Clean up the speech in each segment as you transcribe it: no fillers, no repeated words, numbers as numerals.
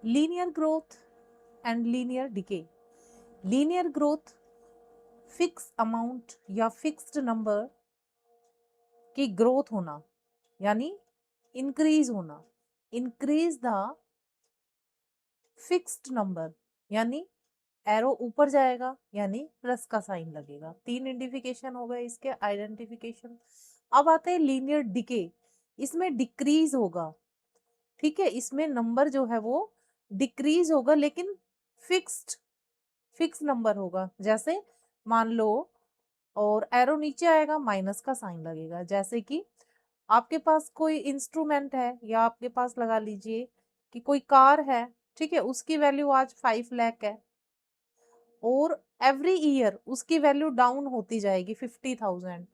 Linear growth and linear decay. Linear growth fix amount या fixed number की growth होना यानी इंक्रीज होना, इंक्रीज द फिक्स्ड नंबर यानी एरो ऊपर जाएगा यानी प्लस का साइन लगेगा। तीन इंडिफिकेशन हो गए इसके आइडेंटिफिकेशन। अब आते हैं लीनियर डिके, इसमें डिक्रीज होगा, ठीक है, इसमें नंबर जो है वो डिक्रीज होगा लेकिन फिक्स नंबर होगा। जैसे मान लो और एरो नीचे आएगा माइनस का साइन लगेगा। जैसे कि आपके पास कोई इंस्ट्रूमेंट है या आपके पास लगा लीजिए कि कोई कार है, ठीक है, उसकी वैल्यू आज 5 लाख है और एवरी ईयर उसकी वैल्यू डाउन होती जाएगी 50,000।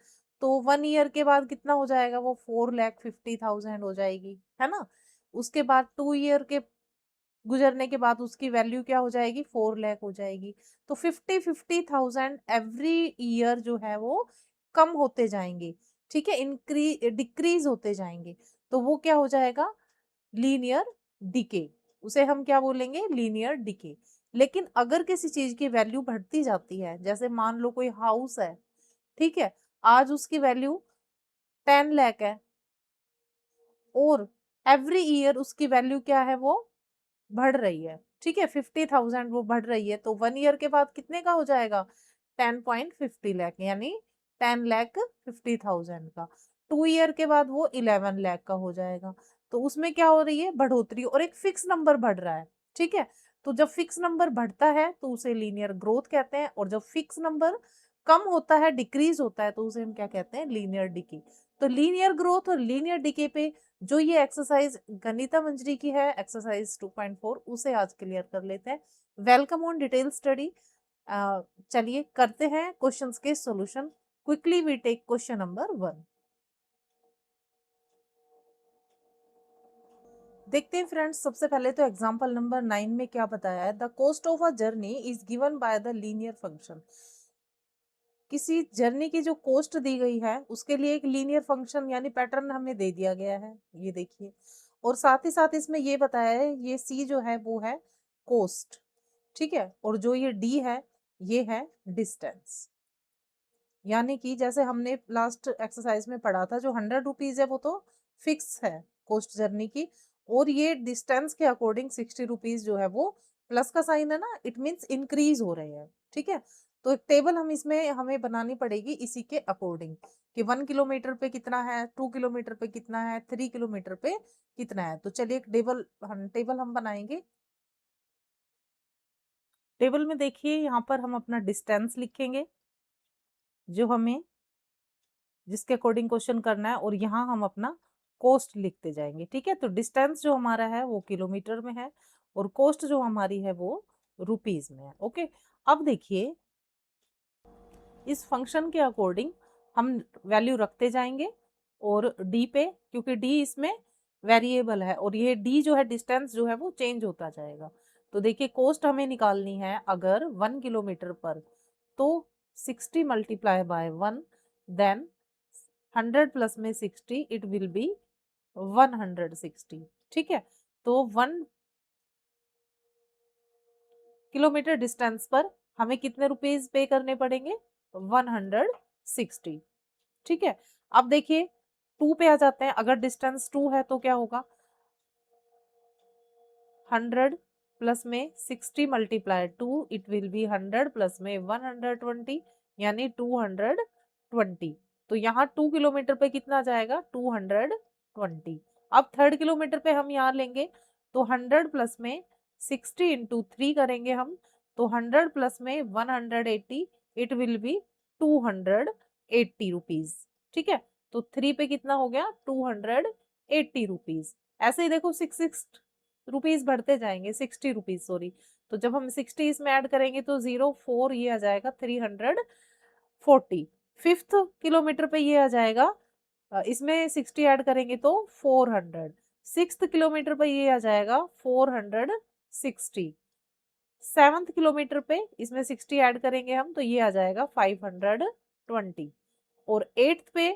तो 1 ईयर के बाद कितना हो जाएगा, वो 4,50,000 हो जाएगी, है ना। उसके बाद 2 ईयर के गुजरने के बाद उसकी वैल्यू क्या हो जाएगी, 4 लाख हो जाएगी। तो 50,000 एवरी ईयर जो है वो कम होते जाएंगे, ठीक है, डिक्रीज होते जाएंगे। तो वो क्या हो जाएगा, लीनियर डिके। उसे हम क्या बोलेंगे, लीनियर डिके। लेकिन अगर किसी चीज की वैल्यू बढ़ती जाती है, जैसे मान लो कोई हाउस है, ठीक है, आज उसकी वैल्यू 10 लाख है और एवरी ईयर उसकी वैल्यू क्या है, वो बढ़ रही है, ठीक है, 50,000 वो बढ़ रही है। तो 1 ईयर के बाद कितने का हो जाएगा, 10.50 लाख यानी 10,50,000 का। 2 ईयर के बाद वो 11 लाख का हो जाएगा। तो उसमें क्या हो रही है, बढ़ोतरी, और एक फिक्स नंबर बढ़ रहा है, ठीक है। तो जब फिक्स नंबर बढ़ता है तो उसे लीनियर ग्रोथ कहते हैं, और जब फिक्स नंबर कम होता है, डिक्रीज होता है, तो उसे हम क्या कहते हैं, लीनियर डिके। तो लीनियर ग्रोथ और लीनियर डिके पे जो ये एक्सरसाइज गणिता मंजरी की है, एक्सरसाइज 2.4, उसे आज क्लियर कर लेते हैं। Welcome on detail study. चलिए करते हैं क्वेश्चंस के solution. Quickly we take question number 1। देखते हैं फ्रेंड्स, सबसे पहले तो एग्जांपल नंबर 9 में क्या बताया है, the cost of a journey is given by the linear function. किसी जर्नी की जो कॉस्ट दी गई है उसके लिए एक लीनियर फंक्शन यानी पैटर्न हमें दे दिया गया है, ये देखिए। और साथ ही साथ इसमें ये बताया है, ये सी जो है वो है कॉस्ट, ठीक है, और जो ये डी है ये है डिस्टेंस। यानी कि जैसे हमने लास्ट एक्सरसाइज में पढ़ा था, जो 100 रुपीज है वो तो फिक्स है कॉस्ट जर्नी की, और ये डिस्टेंस के अकॉर्डिंग 60 रुपीज जो है वो प्लस का साइन है ना, इट मीन्स इंक्रीज हो रहे हैं, ठीक है। तो एक टेबल हम इसमें हमें बनानी पड़ेगी इसी के अकॉर्डिंग कि 1 किलोमीटर पे कितना है, 2 किलोमीटर पे कितना है, 3 किलोमीटर पे कितना है। तो चलिए एक टेबल हम बनाएंगे। टेबल में देखिए यहाँ पर हम अपना डिस्टेंस लिखेंगे जो हमें जिसके अकॉर्डिंग क्वेश्चन करना है, और यहाँ हम अपना कॉस्ट लिखते जाएंगे, ठीक है। तो डिस्टेंस जो हमारा है वो किलोमीटर में है और कॉस्ट जो हमारी है वो रुपीज में है, ओके। अब देखिए इस फंक्शन के अकॉर्डिंग हम वैल्यू रखते जाएंगे, और डी पे, क्योंकि डी इसमें वेरिएबल है और ये डी जो है डिस्टेंस जो है वो चेंज होता जाएगा। तो देखिए कॉस्ट हमें निकालनी है अगर 1 किलोमीटर पर, तो 60 मल्टीप्लाई बाय 1, देन 100 प्लस में 60, इट विल बी 160, ठीक है। तो 1 किलोमीटर डिस्टेंस पर हमें कितने रुपीज पे करने पड़ेंगे, 160, ठीक है। अब देखिए 2 पे आ जाते हैं, अगर डिस्टेंस 2 है तो क्या होगा, 100 प्लस में 60 multiply 2, it will B 100 plus में 120 यानी 220। तो यहाँ 2 किलोमीटर पे कितना जाएगा, 220। अब 3rd किलोमीटर पे हम यहाँ लेंगे तो 100 प्लस में 60 इंटू 3 करेंगे हम, तो 100 प्लस में 180, इट विल बी 280 रुपीज, ठीक है। तो 3 पे कितना हो गया, 280 रुपीज। ऐसे ही देखो 6 रुपीज बढ़ते जाएंगे, 60 रुपीज सॉरी। तो जब हम 60 इसमें ऐड करेंगे तो 0 4 ये आ जाएगा 340। 5th किलोमीटर पे ये आ जाएगा, इसमें 60 ऐड करेंगे तो 400। 6th किलोमीटर पे ये आ जाएगा 460। 7th किलोमीटर पे इसमें 60 ऐड करेंगे हम तो ये आ जाएगा 520। और 8th पे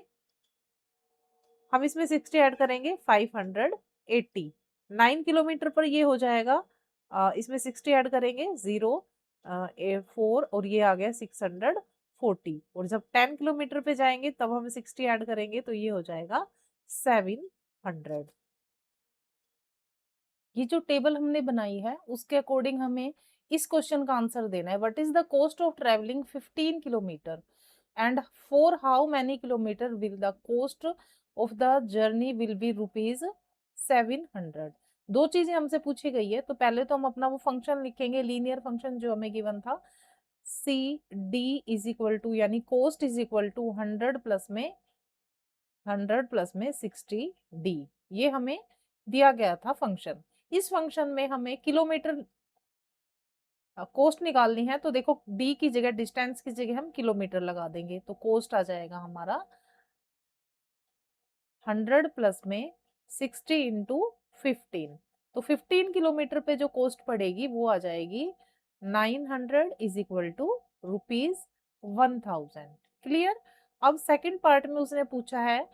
हम इसमें 60 ऐड करेंगे 580। 9 किलोमीटर पर ये हो जाएगा इसमें 60 ऐड करेंगे 0 4 और ये आ गया 640 और जब 10 किलोमीटर पे जाएंगे तब हम 60 ऐड करेंगे तो ये हो जाएगा 700। ये जो टेबल हमने बनाई है उसके अकॉर्डिंग हमें इस क्वेश्चन का आंसर देना है। What is the cost of travelling 15 kilometre and for how many kilometre will the cost of the journey will be rupees 700। दो चीजें हमसे पूछी गई है, तो पहले तो हम अपना वो फंक्शन लिखेंगे, लीनियर फंक्शन जो हमें गिवन था, C D is equal to यानी cost is equal to 100 plus में 60 डी, ये हमें दिया गया था फंक्शन। इस फंक्शन में हमें किलोमीटर कोस्ट निकालनी है, तो देखो डी की जगह, डिस्टेंस की जगह हम किलोमीटर लगा देंगे, तो कोस्ट आ जाएगा हमारा 100 प्लस में 60 इंटू 15, तो 15 किलोमीटर पे जो कोस्ट पड़ेगी वो आ जाएगी 900 इज इक्वल टू ₹1000। क्लियर। अब सेकंड पार्ट में उसने पूछा है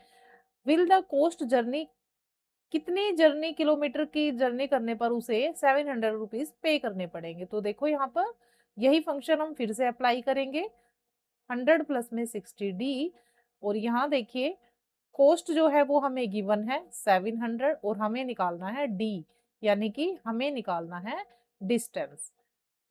विल द कोस्ट जर्नी, कितनी जर्नी किलोमीटर की जर्नी करने पर उसे 700 रुपीज पे करने पड़ेंगे। तो देखो यहाँ पर यही फंक्शन हम फिर से अप्लाई करेंगे, 100 प्लस में 60 डी, और यहाँ देखिए कोस्ट जो है वो हमें गिवन है 700 और हमें निकालना है डी, यानी कि हमें निकालना है डिस्टेंस,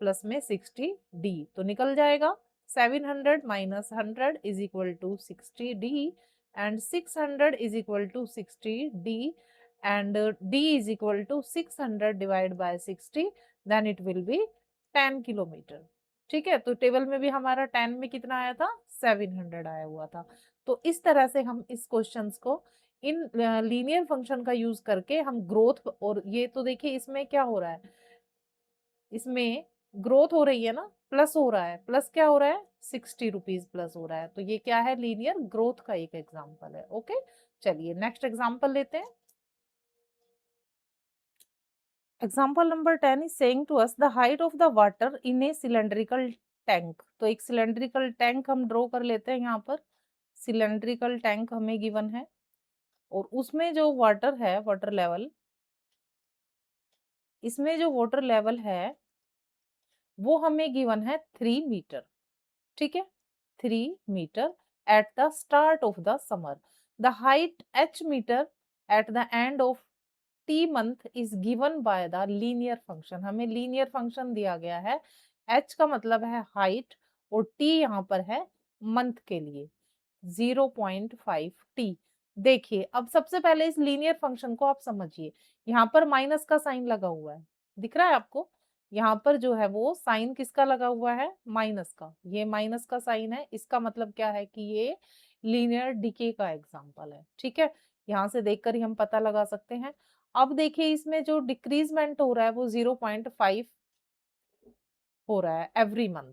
प्लस में 60 डी, तो निकल जाएगा 700 minus 100 is equal to 60 d and 600 is equal to 60 d and d is equal to 600 divide by 60, then it will be 10 kilometre. ठीक है, तो टेबल में भी हमारा 10 में कितना आया था, 700 आया हुआ था। तो इस तरह से हम इस क्वेश्चंस को इन लीनियर फंक्शन का यूज करके हम ग्रोथ, और ये तो देखिए इसमें क्या हो रहा है, इसमें ग्रोथ हो रही है ना, प्लस हो रहा है, प्लस क्या हो रहा है, 60 रुपीज प्लस हो रहा है, तो ये क्या है, लीनियर ग्रोथ का एक एग्जाम्पल है। ओके, चलिए नेक्स्ट एग्जाम्पल लेते हैं। Example number 10 is saying to us the height of the water in a cylindrical tank। तो एक cylindrical tank हम ड्रॉ कर लेते हैं, यहाँ पर cylindrical tank हमें गिवन है और उसमें जो वाटर है, वाटर लेवल, इसमें जो वाटर लेवल है वो हमें गिवन है 3 मीटर। ठीक है, 3 metre at the start of the summer, the height h metre at the end of t month is given by the linear function. हमें लीनियर फंक्शन दिया गया है, h का मतलब है हाइट और t यहाँ पर है मंथ के लिए 0.5 t। देखिए अब सबसे पहले इस लीनियर फंक्शन को आप समझिए, यहाँ पर माइनस का साइन लगा हुआ है, दिख रहा है आपको, यहाँ पर जो है वो साइन किसका लगा हुआ है, माइनस का, ये माइनस का साइन है, इसका मतलब क्या है कि ये लीनियर डिके का एग्जांपल है। ठीक है, यहाँ से देखकर ही हम पता लगा सकते हैं। अब देखिए इसमें जो डिक्रीजमेंट हो रहा है वो 0.5 हो रहा है एवरी मंथ,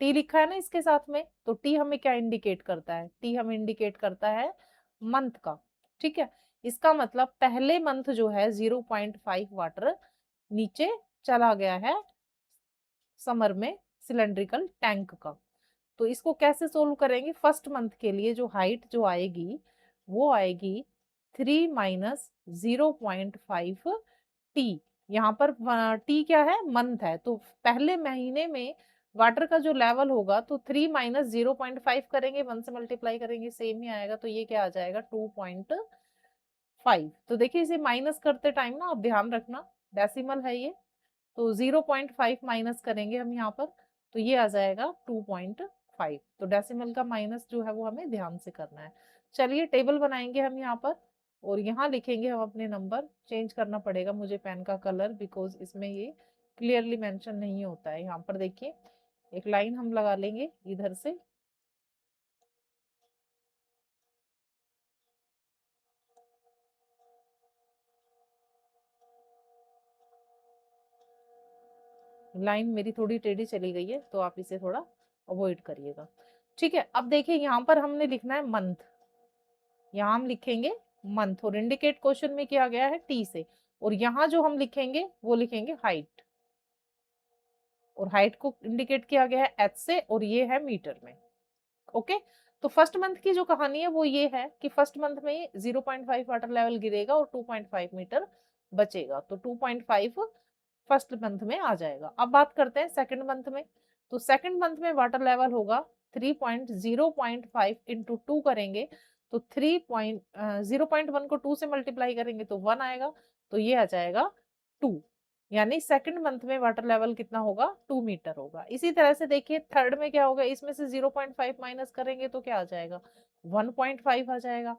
टी लिखा है ना इसके साथ में, तो टी हमें क्या इंडिकेट करता है, टी हमें इंडिकेट करता है मंथ का। ठीक है, इसका मतलब पहले मंथ जो है 0.5 वाटर नीचे चला गया है समर में सिलेंड्रिकल टैंक का। तो इसको कैसे सोल्व करेंगे, फर्स्ट मंथ के लिए जो हाइट जो आएगी वो आएगी 3 माइनस 0.5 टी, यहाँ पर टी क्या है, मंथ है, तो पहले महीने में वाटर का जो लेवल होगा तो 3 माइनस 0.5 करेंगे, 1 से मल्टीप्लाई करेंगे, सेम ही आएगा, तो ये क्या आ जाएगा 2.5। तो देखिए इसे माइनस करते टाइम ना आप ध्यान रखना, डेसिमल है ये, तो 0.5 माइनस करेंगे हम यहाँ पर, तो ये आ जाएगा 2.5। तो डेसिमल का माइनस जो है वो हमें ध्यान से करना है। चलिए टेबल बनाएंगे हम यहाँ पर और यहाँ लिखेंगे हम अपने नंबर, चेंज करना पड़ेगा मुझे पेन का कलर, बिकॉज इसमें ये क्लियरली मेंशन नहीं होता है। यहाँ पर देखिए एक लाइन हम लगा लेंगे इधर से, लाइन मेरी थोड़ी टेढ़ी चली गई है तो आप इसे थोड़ा अवॉइड करिएगा। ठीक है, अब देखिए यहाँ पर हमने लिखना है मंथ, यहाँ हम लिखेंगे मंथ और इंडिकेट क्वेश्चन में किया गया है टी से, और यहाँ जो हम लिखेंगे वो लिखेंगे हाइट, और हाइट को इंडिकेट किया गया है एच से और ये है मीटर में। ओके, तो फर्स्ट मंथ की जो कहानी है वो ये है कि फर्स्ट मंथ में 0.5 वाटर लेवल गिरेगा और 2.5 मीटर बचेगा, तो 2.5 फर्स्ट मंथ में आ जाएगा। अब बात करते हैं सेकंड मंथ में। तो सेकंड मंथ में वाटर लेवल होगा 3.0.5 इंटू 2 करेंगे तो 0.1 को 2 से मल्टीप्लाई करेंगे तो 1 आएगा, तो ये आ जाएगा 2। यानी सेकंड मंथ में वाटर लेवल कितना होगा, 2 मीटर होगा। इसी तरह से देखिए थर्ड में क्या होगा, इसमें से 0.5 माइनस करेंगे तो क्या आ जाएगा, 1.5 आ जाएगा।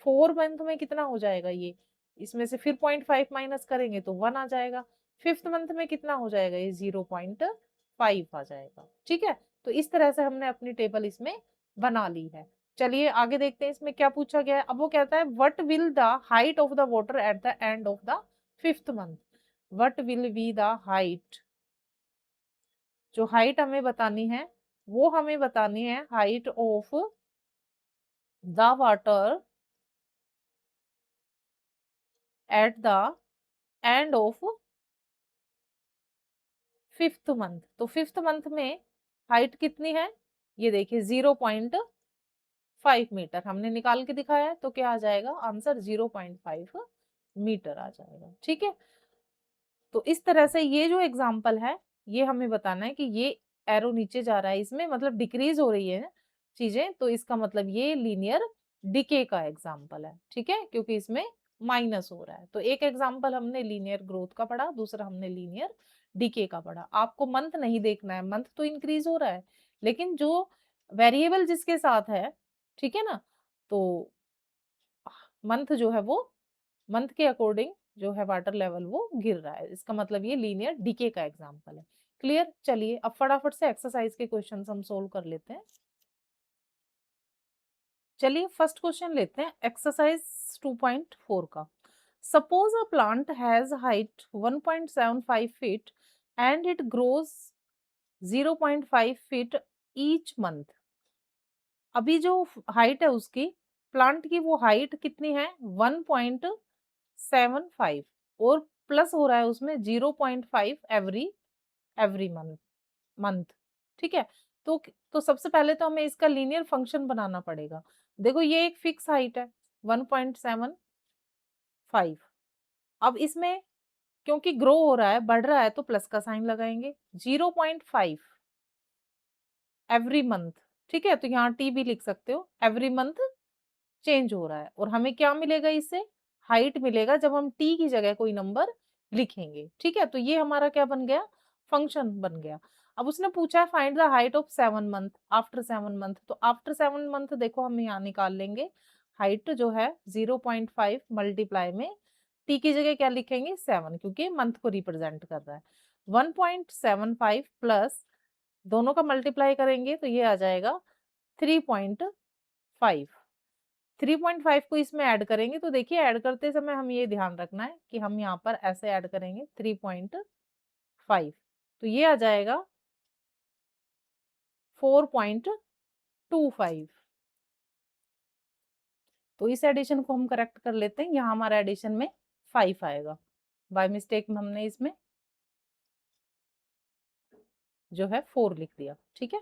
4 मंथ में कितना हो जाएगा ये, इसमें से फिर 0.5 माइनस करेंगे तो 1 आ जाएगा। फिफ्थ मंथ में कितना हो जाएगा, ये 0.5 आ जाएगा। ठीक है, तो इस तरह से हमने अपनी टेबल इसमें बना ली है। चलिए आगे देखते हैं इसमें क्या पूछा गया है। अब वो कहता है what will the height of the water at the end of the fifth month. What will be the height, जो हाइट हमें बतानी है वो हमें बतानी है height of the water at the end of fifth month. तो फिफ्थ मंथ में हाइट कितनी है, ये देखिए 0.5 मीटर हमने निकाल के दिखाया है, तो क्या आ जाएगा आंसर 0.5 मीटर आ जाएगा। ठीक है, तो इस तरह से ये जो एग्जाम्पल है ये हमें बताना है कि ये एरो नीचे जा रहा है, इसमें मतलब डिक्रीज हो रही है चीजें, तो इसका मतलब ये लीनियर डिके का एग्जाम्पल है। ठीक है, क्योंकि इसमें माइनस हो रहा है। तो एक एग्जाम्पल हमने लीनियर ग्रोथ का पढ़ा, दूसरा हमने लीनियर डिके का पढ़ा। आपको मंथ नहीं देखना है, मंथ तो इंक्रीज हो रहा है, लेकिन जो वेरिएबल जिसके साथ है, ठीक है ना, तो मंथ जो है वो मंथ के अकॉर्डिंग जो है वाटर लेवल वो गिर रहा है, इसका मतलब ये लीनियर डीके का एग्जांपल है। क्लियर, चलिए अब फटाफट से एक्सरसाइज के क्वेश्चंस हम सोल्व कर लेते हैं। चलिए फर्स्ट क्वेश्चन लेते हैं एक्सरसाइज 2.4 का। Suppose a plant has height 1.75 feet and it grows 0.5 feet each month. अभी जो हाइट है उसकी, प्लांट की वो हाइट कितनी है 1.75 और प्लस हो रहा है उसमें 0.5 एवरी एवरी मंथ मंथ। ठीक है, तो सबसे पहले तो हमें इसका लीनियर फंक्शन बनाना पड़ेगा। देखो ये एक फिक्स हाइट है 1.75। अब इसमें क्योंकि ग्रो हो रहा है, बढ़ रहा है, तो प्लस का साइन लगाएंगे। 0.5 एवरी मंथ, ठीक है, तो यहाँ टी भी लिख सकते हो, एवरी मंथ चेंज हो रहा है। और हमें क्या मिलेगा इससे, हाइट मिलेगा जब हम टी की जगह कोई नंबर लिखेंगे। ठीक है, तो ये हमारा क्या बन गया, फंक्शन बन गया। अब उसने पूछा है find the height of 7 month after 7 month. तो आफ्टर 7 मंथ देखो हम यहाँ निकाल लेंगे, हाइट जो है 0.5 मल्टीप्लाई में टी की जगह क्या लिखेंगे 7, क्योंकि मंथ को रिप्रेजेंट कर रहा है। 1.75 प्लस दोनों का मल्टीप्लाई करेंगे तो ये आ जाएगा 3.5। 3.5 को इसमें ऐड करेंगे तो देखिए ऐड करते समय हम ये ध्यान रखना है कि हम यहाँ पर ऐसे ऐड करेंगे 3.5, तो ये आ जाएगा 4.25। तो इस एडिशन को हम करेक्ट कर लेते हैं, यहाँ हमारा एडिशन में 5 आएगा। बाय मिस्टेक में हमने इसमें जो है 4 लिख दिया। ठीक है,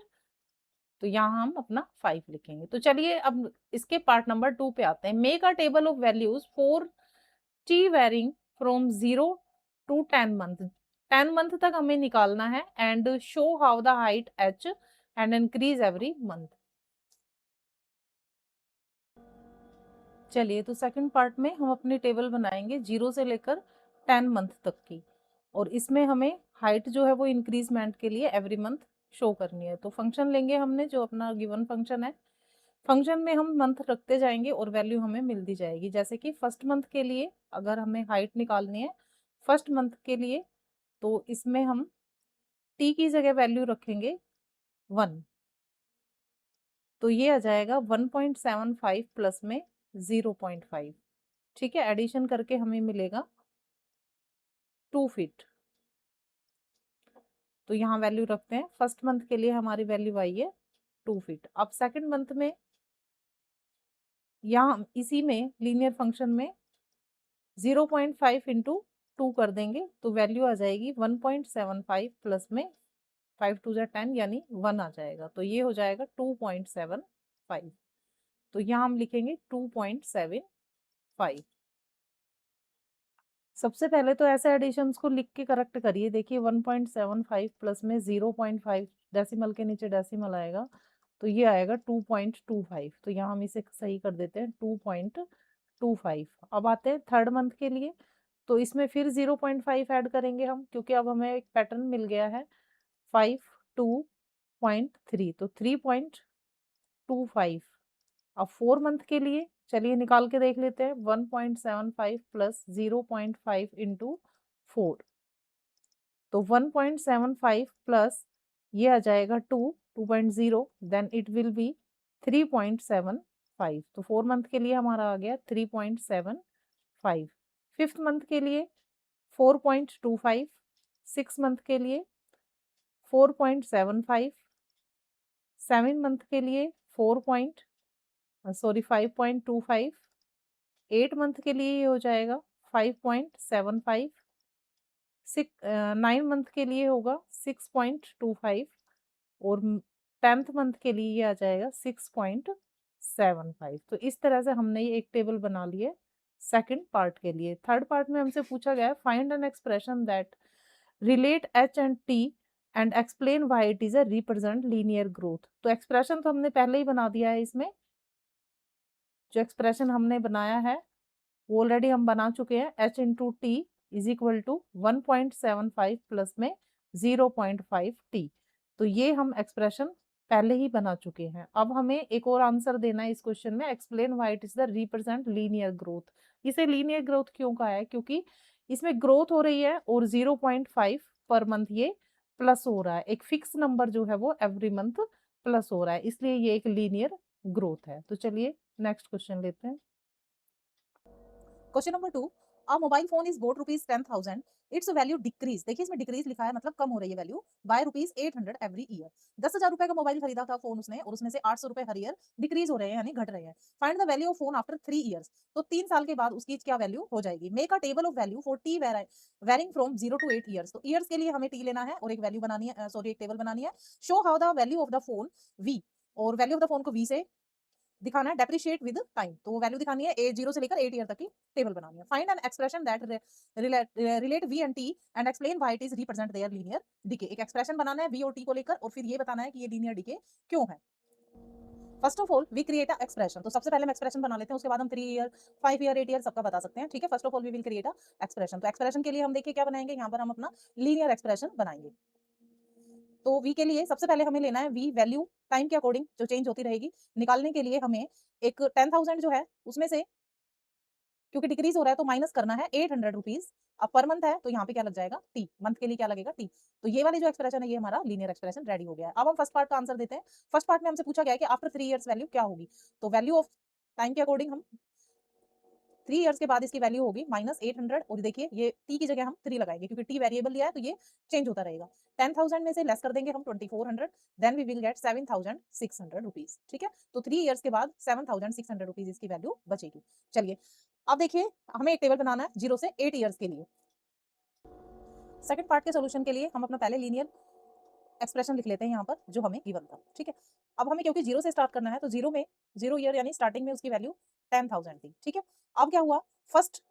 तो यहाँ हम अपना 5 लिखेंगे। तो चलिए अब इसके पार्ट नंबर 2 पे आते हैं। Make a table of values for t varying from 0 to 10 month. 10 month तक हमें निकालना है and show how the height h and increase every month. चलिए तो सेकंड पार्ट में हम अपनी टेबल बनाएंगे 0 से लेकर 10 मंथ तक की, और इसमें हमें हाइट जो है वो इंक्रीजमेंट के लिए एवरी मंथ शो करनी है। तो फंक्शन लेंगे हमने जो अपना गिवन फंक्शन है, फंक्शन में हम मंथ रखते जाएंगे और वैल्यू हमें मिलती जाएगी। जैसे कि फर्स्ट मंथ के लिए अगर हमें हाइट निकालनी है फर्स्ट मंथ के लिए, तो इसमें हम टी की जगह वैल्यू रखेंगे 1, तो ये आ जाएगा 1.75 प्लस में 0.5। ठीक है, एडिशन करके हमें मिलेगा 2 फीट। तो यहाँ वैल्यू रखते हैं, फर्स्ट मंथ के लिए हमारी वैल्यू आई है 2 फीट। अब सेकंड मंथ में यहाँ इसी में लीनियर फंक्शन में 0.5 इंटू 2 कर देंगे तो वैल्यू आ जाएगी 1.75 प्लस में 5 टू जा 10 यानी 1 आ जाएगा, तो ये हो जाएगा 2.75। तो यहाँ हम लिखेंगे 2.75। सबसे पहले तो ऐसे एडिशंस को लिख के करेक्ट करिए। देखिए 1.75 प्लस में 0.5 डेसिमल के नीचे डेसिमल आएगा, तो ये आएगा 2.25। तो यहाँ हम इसे सही कर देते हैं 2.25। अब आते हैं थर्ड मंथ के लिए, तो इसमें फिर 0.5 ऐड करेंगे हम, क्योंकि अब हमें एक पैटर्न मिल गया है 5 2.3, तो 3.25। अब 4 मंथ के लिए चलिए निकाल के देख लेते हैं। 1.75 प्लस 0.5 इंटू 4, तो 1.75 प्लस ये आ जाएगा 2.0, देन इट विल बी 3.75। तो 4 मंथ के लिए हमारा आ गया 3.75। फिफ्थ मंथ के लिए 4.25, 6 मंथ के लिए 4.75, 7 मंथ के लिए 5.25, 8 मंथ के लिए ये हो जाएगा 5.75, 9 मंथ के लिए होगा 6.25, और 10th मंथ के लिए ये आ जाएगा 6.75। तो इस तरह से हमने ये एक टेबल बना ली है सेकंड पार्ट के लिए। थर्ड पार्ट में हमसे पूछा गया है find an expression that relate H and t and explain why it is a represent linear growth. तो एक्सप्रेशन तो हमने पहले ही बना दिया है। इसमें जो एक्सप्रेशन हमने बनाया है वो ऑलरेडी हम बना चुके हैं। H into T is equal to 1.75 plus में 0.5 टी। तो ये हम एक्सप्रेशन पहले ही बना चुके हैं। अब हमें एक और आंसर देना है इस क्वेश्चन में, explain why it is the represent linear growth. इसे लीनियर ग्रोथ क्यों कहा है? क्योंकि इसमें ग्रोथ हो रही है और 0.5 पर मंथ ये प्लस हो रहा है। एक फिक्स नंबर जो है वो एवरी मंथ प्लस हो रहा है, इसलिए ये एक लीनियर ग्रोथ है। तो चलिए नेक्स्ट क्वेश्चन लेते हैं। Question number 2, a mobile phone is boat rupees 10,000, it's value decrease, देखिए इसमें डिक्रीज लिखा है मतलब कम हो रही है value, by rupees 800 every year. 10,000 रुपए का मोबाइल खरीदा था फोन उसने, और उसमें से 800 रुपए हर ईयर डिक्रीज हो रहे हैं यानी घट रहे हैं। Find the value of phone after 3 years, तो 3 साल के बाद उसकी क्या वैल्यू हो जाएगी। Make a table of value for t varying from 0 to 8 years, तो ईयर्स के लिए हमें टी लेना है और एक वैल्यू बनानी है, सॉरी एक टेबल बनानी है। Show how the value of the phone v, और वैल्यू ऑफ द फोन को वी से दिखाना है, डेप्रिशिएट विद टाइम, तो वैल्यू दिखानी है 0 से लेकर 8 ईयर तक की टेबल बनानी है। Find an expression that relate v and t and explain why it is represent their linear decay. एक एक्सप्रेशन बनाना है वी और टी को लेकर, और फिर ये बताना है कि ये लीनियर डिके क्यों है। First of all we create a expression, तो सबसे पहले हम एक्सप्रेशन बना लेते हैं, उसके बाद हम 3 ईयर 5 ईयर 8 ईयर सबका बता सकते हैं। ठीक है, first of all we will create a expression. तो एक्सप्रेशन के लिए हम देखिए क्या बनाएंगे, यहाँ पर हम अपना लीनियर एक्सप्रेशन बनाएंगे। तो वी के लिए सबसे पहले हमें लेना है वी वैल्यू टाइम के अकॉर्डिंग जो चेंज होती रहेगी। निकालने के लिए हमें एक 10,000 जो है उसमें से, क्योंकि डिक्रीज हो रहा है तो माइनस करना है 800 रुपीज। अब पर मंथ है तो यहाँ पे क्या लग जाएगा टी, मंथ के लिए क्या लगेगा टी। तो ये वाली जो एक्सप्रेशन है ये हमारा लीनियर एक्सप्रेशन रेडी हो गया है। अब हम फर्स्ट पार्ट का आंसर देते हैं। फर्स्ट पार्ट में हमसे पूछा गया है कि आफ्टर 3 इयर्स वैल्यू क्या होगी, तो वैल्यू ऑफ टाइम के अकॉर्डिंग हम 3 इयर्स के बाद इसकी वैल्यू होगी -800, और देखिए ये टी की जगह हम 3 लगाएंगे क्योंकि टी वेरिएबल लिया है तो ये चेंज होता रहेगा। 10,000 में से लेस कर देंगे हम 2400, then we will get 7,600 rupees. ठीक है, तो 3 इयर्स के बाद 7,600 रुपीज इसकी वैल्यू बचेगी। चलिए अब देखिए हमें एक टेबल बनाना है 0 से 8 इयर्स के लिए। सेकंड पार्ट के सोल्यूशन के लिए हम अपना पहले लीनियर एक्सप्रेशन लिख लेते हैं यहाँ पर जो हमें गिवन था। ठीक है, अब हमें क्योंकि 0 से स्टार्ट करना है तो 0 ईयर यानी स्टार्टिंग में उसकी वैल्यू 10,000 थी। ठीक है, अब क्या हुआ, फर्स्ट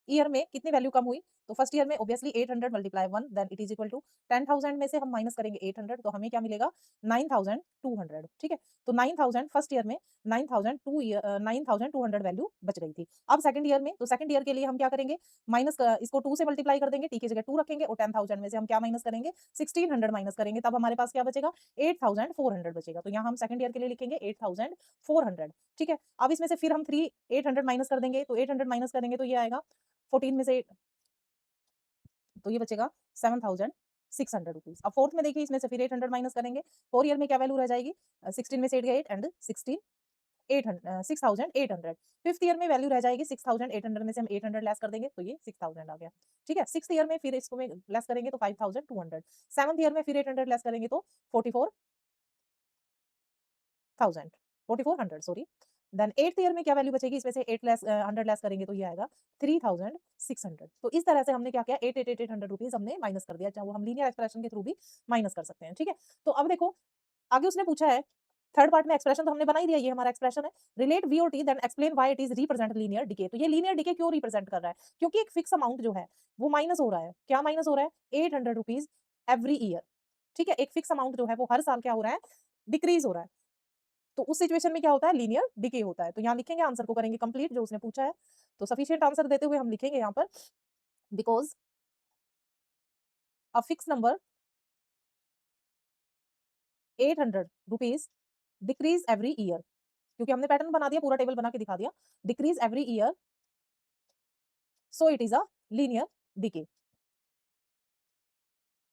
ईयर में कितनी वैल्यू कम हुई, तो फर्स्ट ईयर में obviously 800 multiply 1 then it is equal to 10,000 में से हम माइनस करेंगे 800 तो हमें क्या मिलेगा 9,200। ठीक है, तो 9,000 फर्स्ट ईयर में 9,200 वैल्यू बच रही थी। अब सेकंड ईयर में, तो सेकंड ईयर के लिए हम क्या करेंगे, माइनस इसको 2 से मल्टीप्लाई कर देंगे, टी की जगह 2 रखेंगे और 10,000 में से हम क्या माइनस करेंगे 1600 माइनस करेंगे, तब हमारे पास क्या बचेगा 8,400 बचेगा। तो यहाँ हम सेकंड ईयर के लिए लिखेंगे 8,400। ठीक है, अब इसमें से फिर हम 800 माइनस कर देंगे, तो 800 माइनस करेंगे तो ये आएगा 14 में से, तो ये बचेगा 7,600 रुपीज। अब फोर्थ में देखिए इसमें से फिर 800 माइनस करेंगे, 4 ईयर में क्या वैल्यू रह जाएगी 16 में से 8 गए 8 एंड 16 800 6,800। फिफ्थ ईयर में वैल्यू रह जाएगी 6,800 में से हम 800 लेस कर देंगे तो ये 6,000 आ गया। ठीक है, सिक्स्थ ईयर में फिर इसको में लेस करेंगे तो 5,200। सेवंथ ईयर में फिर 800 लेस करेंगे तो 44,000 4400 सॉरी। देन एट्थ ईयर में क्या वैल्यू बचेगी, इसमें से 8 लेस 100 लेस करेंगे तो ये आएगा 3,600। तो इस तरह से हमने क्या किया 8,800 रुपीज हमने माइनस कर दिया, चाहे वो हम लीनियर एक्सप्रेशन के थ्रू भी माइनस कर सकते हैं। ठीक है, तो अब देखो आगे उसने पूछा है थर्ड पार्ट में एक्सप्रेशन तो हमने बना ही दिया, ये हमारा एक्सप्रेशन है। रिलेट वी और t then explain why it is represent linear decay. तो ये लीनियर डिके क्यों रिप्रेजेंट कर रहा है? क्योंकि एक फिक्स अमाउंट जो है वो माइनस हो रहा है। क्या माइनस हो रहा है? 800 रुपीज एवरी ईयर। ठीक है, एक फिक्स अमाउंट जो है वो हर साल क्या हो रहा है? डिक्रीज हो रहा है। तो उस सिचुएशन में क्या होता है? लीनियर डिके होता है। तो यहाँ लिखेंगे, आंसर को करेंगे कंप्लीट जो उसने पूछा है। तो सफिशिएंट आंसर देते हुए हम लिखेंगे यहाँ पर, because a fix number 800 rupees decrease every year, क्योंकि हमने पैटर्न बना दिया, पूरा टेबल बना के दिखा दिया। Decrease every year, so it is a linear decay.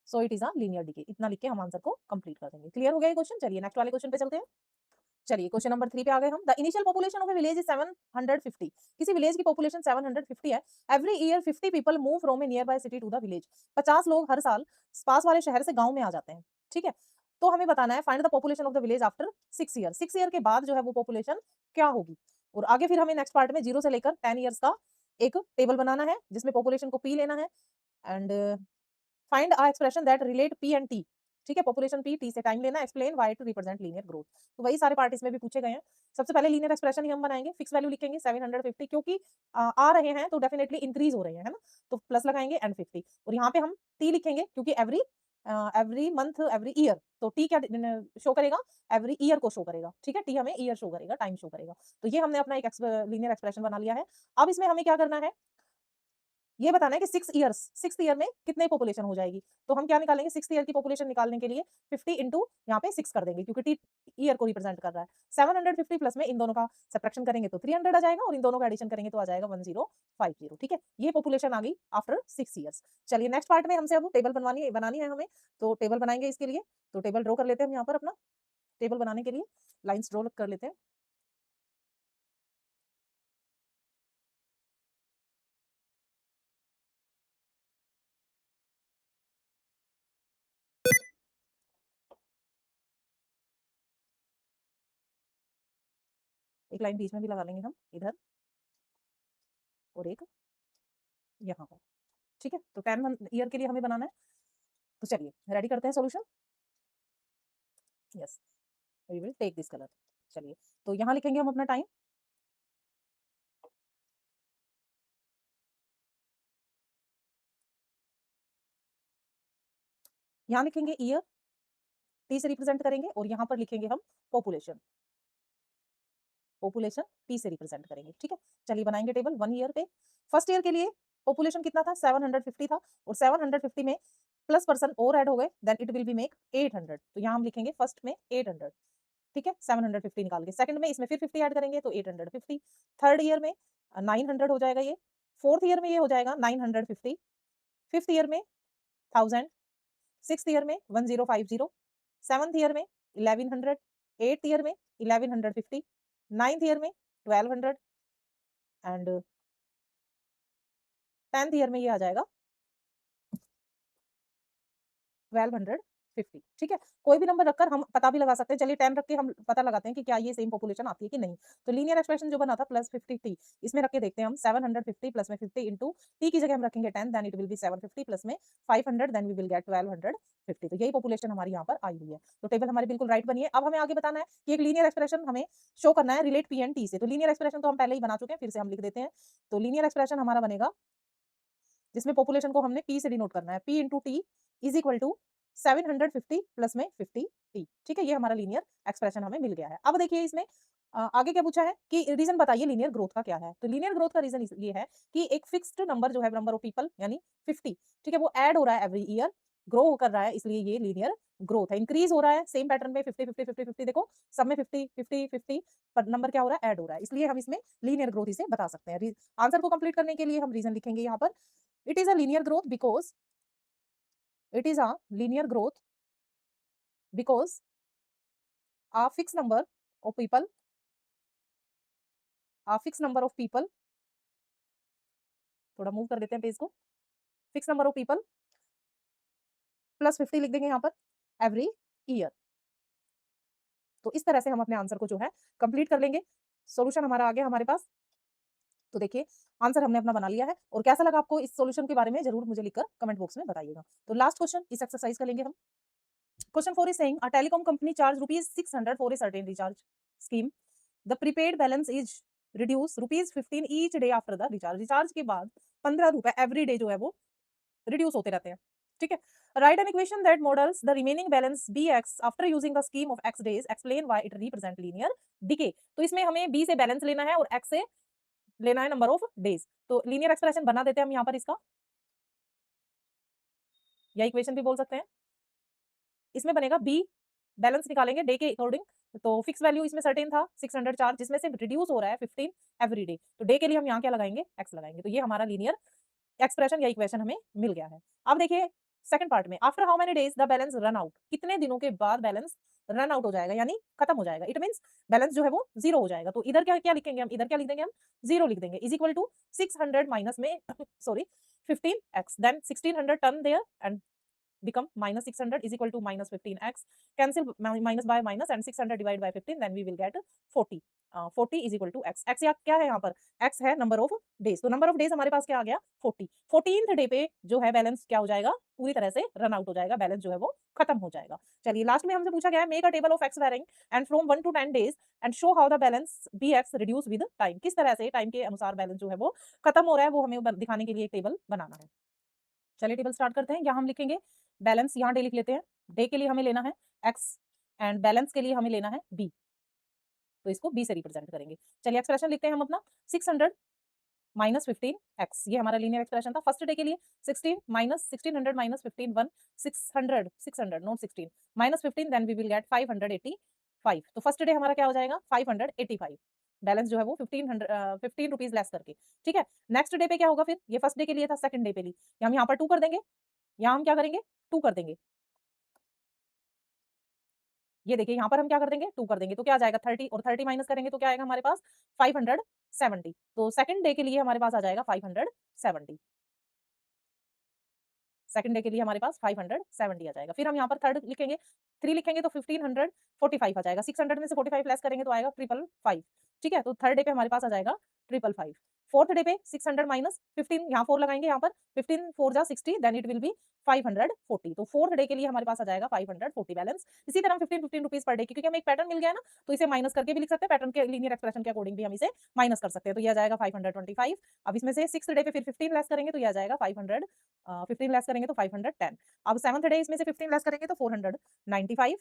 So it is a linear decay. इतना लिख के हम आंसर को कंप्लीट कर देंगे। क्लियर हो गया ये क्वेश्चन? चलिए नेक्स्ट वाले क्वेश्चन पे चलते हैं। चलिए क्वेश्चन नंबर 3 पे आ गए हम। The initial population of a village is 750। किसी विलेज की पॉपुलेशन 750 है। Every year 50 people move from a nearby city to the village. 50 लोग हर साल पास वाले शहर से गांव में आ जाते हैं। ठीक है, तो हमें बताना है find the population of the village after 6 year. 6 year के बाद जो है वो पॉपुलेशन क्या होगी। और आगे फिर हमें नेक्स्ट पार्ट में 0 से लेकर 10 ईयर्स का एक टेबल बनाना है, जिसमें पॉपुलेशन को पी लेना है। And find a expression that relate P and T. ठीक है, पॉपुलेशन पी, टी से टाइम लेना, explain why to represent linear growth. तो वही सारे पार्ट इसमें भी पूछे गए हैं। सबसे पहले लीनियर एक्सप्रेशन ही हम बनाएंगे। फिक्स वैल्यू लिखेंगे 750, क्योंकि आ रहे हैं तो डेफिनेटली इंक्रीज हो रहे हैं, है ना। तो प्लस लगाएंगे एंड 50। और यहाँ पे हम टी लिखेंगे, क्योंकि every every month every year, तो टी क्या शो करेगा? एवरी ईयर को शो करेगा। ठीक है, टी हमें ईयर शो करेगा, टाइम शो करेगा। तो ये हमने अपना एक लीनियर एक्सप्रेशन बना लिया है। अब इसमें हमें क्या करना है? ये बताना है कि 6 ईयर में कितने पॉपुलेशन हो जाएगी। तो हम क्या निकालेंगे? 6 ईयर की पॉपुलेशन निकालने के लिए 50 इंटू यहाँ पे 6 कर देंगे, क्योंकि टी ईयर को रिप्रेजेंट कर रहा है। 750 प्लस में इन दोनों का सब्ट्रैक्शन करेंगे तो 300 आ जाएगा, और इन दोनों का एडिशन करेंगे तो आ जाएगा 1050। ठीक है, ये पॉपुलेशन आ गई आफ्टर 6 ईयर्स। चलिए नेक्स्ट पार्ट में हमसे अब टेबल बनानी है हमें। तो टेबल बनाएंगे इसके लिए। तो टेबल ड्रॉ कर लेते हैं हम यहाँ पर। अपना टेबल बनाने के लिए लाइन्स ड्रॉ कर लेते हैं। एक लाइन बीच में भी लगा लेंगे हम, इधर और एक यहाँ पर। ठीक है, तो 10 ईयर के लिए हमें बनाना है। तो चलिए रेडी करते हैं solution. Yes, we will take this colour. चलिए, तो यहाँ लिखेंगे हम अपना टाइम। यहाँ लिखेंगे ईयर, टी से रिप्रेजेंट करेंगे, और यहाँ पर लिखेंगे हम पॉपुलेशन। पॉपुलेशन टी से रिप्रेजेंट करेंगे। ठीक है, चलिए बनाएंगे टेबल 1 ईयर पे। फर्स्ट ईयर के लिए पॉपुलेशन कितना था? 750 था, और 750 में प्लस पर्सन और ऐड हो गए, then it will be make 800। तो यहाँ हम लिखेंगे फर्स्ट में 800। ठीक है, 750 निकाल के। सेकंड में इसमें फिर 50 ऐड करेंगे तो 850। थर्ड ईयर में 900 हो जाएगा ये। फोर्थ ईयर में ये हो जाएगा 950। फिफ्थ ईयर में 1000। सिक्स्थ ईयर में 1050। सेवंथ ईयर में 1100। एट्थ ईयर में 1150। नाइन्थ ईयर में 1200। एंड 10th ईयर में ये आ जाएगा 1250। ठीक है, कोई भी नंबर रखकर हम पता भी लगा सकते हैं। चलिए 10 रख के हम पता लगाते हैं कि क्या ये सेम पॉपुलेशन आती है कि नहीं। तो लीनियर एक्सप्रेशन जो बना था प्लस 50 टी, इसमें रख के देखते हैं हम। 750 प्लस में 50 इंटू टी की जगह हम रखेंगे 10, then it will be 750 plus में 500, देन वी विल गेट 1250। तो यही पॉपुलेशन हमारी यहाँ पर आई हुई है। तो टेबल हमारी बिल्कुल राइट बनी है। अब हमें आगे बताना है कि एक लीनियर एक्सप्रेशन हमें शो करना है रिलेट पी एंड टी से। तो लीनियर एक्सप्रेशन तो हम पहले ही बना चुके हैं, फिर से हम लिख देते हैं। तो लीनियर एक्सप्रेशन हमारा बनेगा, जिसमें पॉपुलेशन को हमने पी से डिनोट करना है। P into T is equal to 750 plus में 50 टी। ठीक है, ये हमारा लीनियर एक्सप्रेशन हमें मिल गया है। अब देखिए इसमें आगे क्या पूछा है कि रीजन बताइए लीनियर ग्रोथ का क्या है। तो लीनियर ग्रोथ का रीजन ये है कि एक फिक्स्ड नंबर जो है, नंबर ऑफ पीपल यानी 50, ठीक है, वो ऐड हो रहा है एवरी ईयर, ग्रो कर रहा है, इसलिए ये लीनियर ग्रोथ है। इंक्रीज हो रहा है सेम पैटर्न पे 50 50 50 50। देखो सब में 50 50 50 पर नंबर क्या हो रहा है? ऐड हो रहा है, इसलिए हम इसमें लीनियर ग्रोथ इसे बता सकते हैं। आंसर को कंप्लीट करने के लिए हम रीजन लिखेंगे यहाँ पर। It is a linear growth because it is a linear growth because a fixed number of people, a fixed number of people, थोड़ा मूव कर देते हैं पेज को। Fix number of people plus 50 लिख देंगे यहाँ पर एवरी ईयर। तो इस तरह से हम अपने आंसर को जो है कंप्लीट कर लेंगे। सॉल्यूशन हमारा आ गया हमारे पास। तो देखिए आंसर हमने अपना बना लिया है, और कैसा लगा आपको इस सॉल्यूशन के बारे में जरूर मुझे लिखकर कमेंट बॉक्स में बताइएगा। तो लास्ट क्वेश्चन इस एक्सरसाइज का लेंगे हम। Question 4 is saying a telecom company charge rupees 600 for a certain recharge scheme. The prepaid balance is reduced rupees 15 each day after the recharge. Recharge के बाद 15 रुपए एवरी डे जो है वो रिड्यूस होते रहते हैं. ठीक है. Right an equation that models the remaining balance bx after using the scheme of x days. Explain why it represent linear decay. तो इसमें हमें b से बैलेंस लेना है और x से लेना है नंबर ऑफ डेज. तो लीनियर एक्सप्रेशन बना देते हैं हम यहाँ पर इसका, या इक्वेशन भी बोल सकते हैं. इसमें बनेगा b, बैलेंस निकालेंगे डे के अकॉर्डिंग. तो फिक्स वैल्यू इसमें सर्टेन था 600 चार्ज, जिसमें से रिड्यूस हो रहा है 15 एवरी डे. तो डे के लिए हम यहाँ क्या लगाएंगे, x लगाएंगे. तो ये हमारा लीनियर एक्सप्रेशन या इक्वेशन हमें मिल गया है. अब देखिए सेकंड पार्ट में, after how many days the balance run out. कितने दिनों के बाद बैलेंस रन आउट हो जाएगा, यानी खत्म हो जाएगा. इट मींस बैलेंस जो है वो जीरो हो जाएगा. तो इधर क्या क्या लिखेंगे हम, इधर क्या लिख देंगे हम, जीरो लिख देंगे. इज इक्वल टू 600 माइनस में sorry 15x, then 1600 turn there and become minus 600 is equal to minus 15x. Cancel minus by minus and 600 divided by 15, then we will get 40. 40 is equal to x. x या क्या है यहाँ पर, x है number of days. तो number of days हमारे पास क्या आ गया 40. 14th डे पे जो है बैलेंस क्या हो जाएगा, पूरी तरह से रन आउट हो जाएगा, बैलेंस जो है वो खत्म हो जाएगा. चलिए लास्ट में हमसे पूछा गया है make a table of x varying and from 1 to 10 days and show how the balance bx reduce with time. किस तरह से टाइम के अनुसार बैलेंस जो है वो खत्म हो रहा है, वो हमें दिखाने के लिए एक टेबल बनाना है. चलिए टेबल स्टार्ट करते हैं. यहाँ हम लिखेंगे बैलेंस, यहाँ डे लिख लेते हैं. डे के लिए हमें लेना है एक्स एंड बैलेंस के लिए हमें लेना है बी. तो इसको बी से रिप्रेजेंट करेंगे. चलिए एक्सप्रेशन लिखते हैं हम अपना. 600 माइनस 15x, ये हमारा लीनियर एक्सप्रेशन था. फर्स्ट डे के लिए 16 minus 1600 minus 15 1 600 note 16 minus 15, then we will get 585. तो फर्स्ट डे हमारा क्या हो जाएगा 585. बैलेंस जो है वो 15 रुपीज लेस करके. ठीक है. नेक्स्ट डे पे क्या होगा फिर, ये फर्स्ट डे के लिए था, सेकंड डे पे लिए हम यहाँ पर 2 कर देंगे. यहाँ हम क्या करेंगे 2 कर देंगे. ये देखिए यहाँ पर हम क्या कर देंगे 2 कर देंगे. तो क्या आ जाएगा 30 और 30 माइनस करेंगे तो क्या आएगा हमारे पास 570. तो सेकंड डे के लिए हमारे पास आ जाएगा 570. सेकंड डे के लिए हमारे पास 570 आ जाएगा. फिर हम यहाँ पर थर्ड लिखेंगे, 3 लिखेंगे तो 1545 आ जाएगा. 600 में से 45 लेस करेंगे तो आएगा 555. ठीक है. तो थर्ड डे पे हमारे पास आ जाएगा 555. फोर्थ डे पे 600 माइनस 15, यहाँ 4 लगाएंगे. यहाँ पर 15 4 जा 60, देन इट विल बी 540. तो फोर्थ डे के लिए हमारे पास आ जाएगा 540 बैलेंस. इसी तरह हम 15 रुपीज पर डे, क्योंकि हमें एक पैटर्न मिल गया है ना, तो इसे माइनस करके भी लिख सकते हैं. पैटर्न के लीनियर एक्सप्रेशन के अकॉर्डिंग भी हम इसे माइनस कर सकते हैं. तो ये आ जाएगा 525. अब इसमें से सिक्स डे पे फिर 15 लेस करेंगे तो ये आ जाएगा 15 लेस करेंगे तो 510. अब सेवंथ डे इसमें से 15 लेस करेंगे तो 495.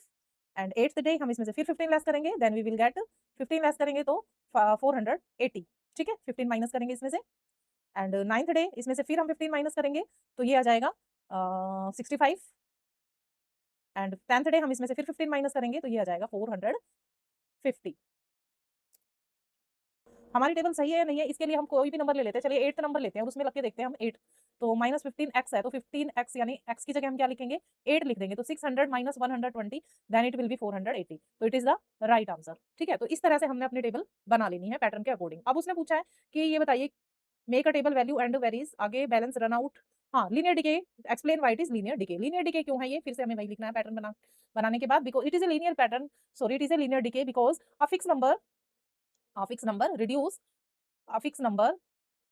एंड एट्थ डे हम इसमें से फिर 15 लेस करेंगे, then we will get 15 less करेंगे तो 480. ठीक है. 15 माइनस करेंगे इसमें से. एंड नाइन्थ डे इसमें से फिर हम 15 माइनस करेंगे तो ये आ जाएगा 65. एंड टेंथ डे हम इसमें से फिर 15 माइनस करेंगे तो ये आ जाएगा 450. हमारी टेबल सही है या नहीं है, इसके लिए हम कोई भी नंबर ले लेते हैं. चलिए 8th नंबर लेते हैं और उसमें लग के देखते हैं हम 8. तो माइनस 15x है, तो 15x यानी x की जगह हम क्या लिखेंगे 8 लिख देंगे. तो 600 minus 120, then it will be 480. तो it is the right answer. ठीक है. तो इस तरह से हमने अपनी टेबल बना लेनी है पैटर्न के अकॉर्डिंग. अब उसने पूछा है कि ये बताइए make a table value and varies, आगे बैलेंस रन आउट. हाँ linear decay, explain why it is linear decay. Linear decay क्यों है, ये फिर से हमें वही लिखना है पैटर्न बनाने के बाद. Because it is a linear pattern, sorry it is a linear decay because a fixed number reduce, a fixed number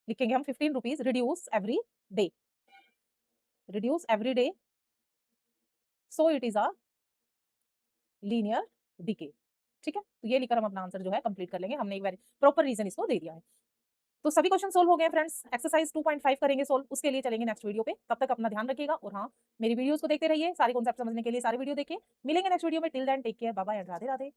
लिखेंगे हम 15 rupees reduce every day, reduce every day, so it is a linear decay. ठीक है. तो ये लिखकर हम अपना answer जो है कंप्लीट कर लेंगे. हमने एक बार प्रॉपर रीजन इसको दे दिया है. तो सभी क्वेश्चन सोल्व हो गए फ्रेंड्स. एक्सरसाइज 2.5 करेंगे सोल्व, उसके लिए चलेंगे नेक्स्ट वीडियो पे. तब तक अपना ध्यान रखिएगा. और हाँ, मेरी वीडियोस को देखते रहिए, सारे कॉन्सेप्ट समझने के लिए सारे वीडियो देखिए. मिलेंगे नेक्स्ट वीडियो में. Till then take care, bye bye and Radhe Radhe.